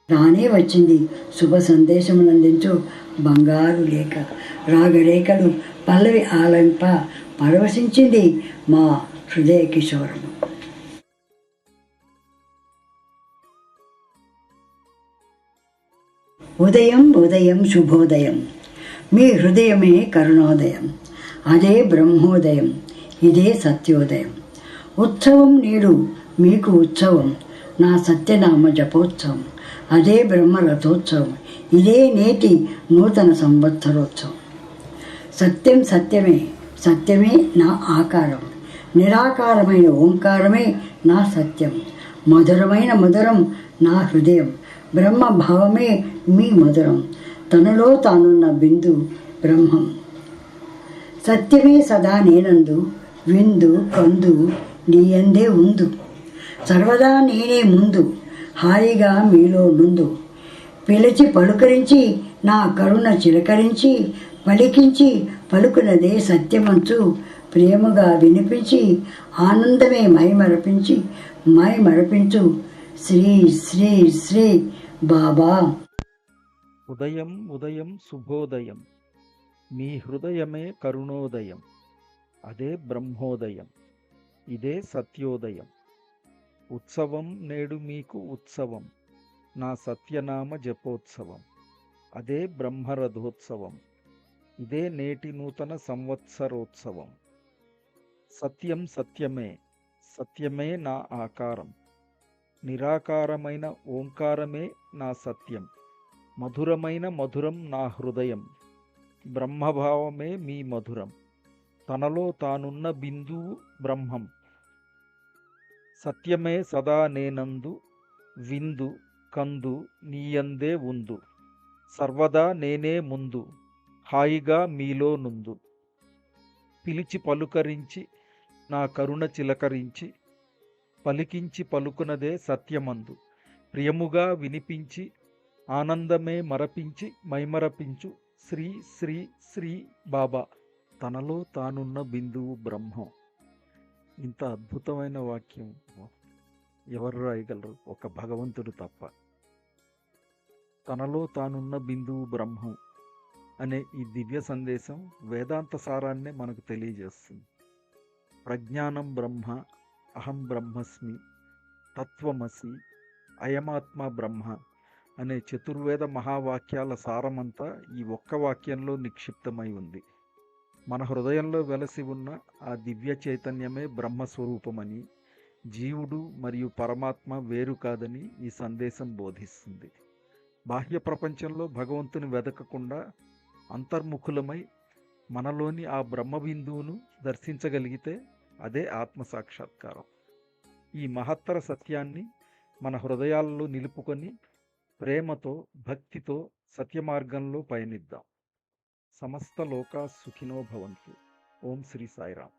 రానే వచ్చింది శుభ సందేశమునందించు బంగారు లేఖ. రాగరేఖలు పల్లవి ఆలంప పరవశించింది మా హృదయ కిశోరము. ఉదయం ఉదయం శుభోదయం, మీ హృదయమే కరుణోదయం, అదే బ్రహ్మోదయం, ఇదే సత్యోదయం. ఉత్సవం నేడు మీకు ఉత్సవం, నా సత్యనామ జపోత్సవం, అదే బ్రహ్మరథోత్సవం, ఇదే నేటి నూతన సంవత్సరోత్సవం. సత్యం సత్యమే, సత్యమే నా ఆకారం, నిరాకారమైన ఓంకారమే నా సత్యం, మధురమైన మధురం నా హృదయం, బ్రహ్మభావమే మీ మధురం, తనలో తానున్న బిందు బ్రహ్మం. సత్యమే సదా నేనందు, విందు కందు నీయందే ఉందు, సర్వదా నేనే ముందు, హాయిగా మీలో నుందు. పిలిచి పలుకరించి నా కరుణ చిలకరించి, పలికించి పలుకునదే సత్యమంచు, ప్రేమగా వినిపించి ఆనందమే మైమరపించు శ్రీ శ్రీ శ్రీ బాబా. ఉదయం ఉదయం శుభోదయం, మీ హృదయమే కరుణోదయం, అదే బ్రహ్మోదయం, ఇదే సత్యోదయం. ఉత్సవం నేడు మీకు ఉత్సవం, నా సత్యనామ జపోత్సవం, అదే బ్రహ్మరథోత్సవం, ఇదే నేటి నూతన సంవత్సరోత్సవం. సత్యం సత్యమే, సత్యమే నా ఆకారం, నిరాకారమైన ఓంకారమే నా సత్యం, మధురమైన మధురం నా హృదయం, బ్రహ్మభావమే మీ మధురం, తనలో తానున్న బిందువు బ్రహ్మం. సత్యమే సదా నేనందు, విందు కందు నీయందే ఉందు, సర్వదా నేనే ముందు, హాయిగా మీలో నుందు. పిలిచి పలుకరించి నా కరుణ చిలకరించి, పలికించి పలుకునదే సత్యమందు, ప్రియముగా వినిపించి ఆనందమే మరపించి మైమరపించు శ్రీ శ్రీ శ్రీ బాబా. తనలో తానున్న బిందువు బ్రహ్మం. ఇంత అద్భుతమైన వాక్యం ఎవరు రాయగలరు? ఒక భగవంతుడు తప్ప. తనలో తానున్న బిందువు బ్రహ్మం అనే ఈ దివ్య సందేశం వేదాంత సారాన్నే మనకు తెలియజేస్తుంది. ప్రజ్ఞానం బ్రహ్మ, అహం బ్రహ్మస్మి, తత్వమసి, అయమాత్మ బ్రహ్మ అనే చతుర్వేద మహావాక్యాల సారమంతా ఈ ఒక్క వాక్యంలో నిక్షిప్తమై ఉంది. మన హృదయంలో వెలసి ఉన్న ఆ దివ్య చైతన్యమే బ్రహ్మస్వరూపమని, జీవుడు మరియు పరమాత్మ వేరు కాదని ఈ సందేశం బోధిస్తుంది. బాహ్య ప్రపంచంలో భగవంతుని వెదకకుండా అంతర్ముఖులమై మనలోని ఆ బ్రహ్మబిందువును దర్శించగలిగితే అదే ఆత్మసాక్షాత్కారం. ఈ మహత్తర సత్యాన్ని మన హృదయాల్లో నిలుపుకొని ప్రేమతో భక్తితో సత్యమార్గంలో పయనిద్దాం. సమస్త లోకా సుఖినో భవంతు. ఓం శ్రీ సాయిరామ్.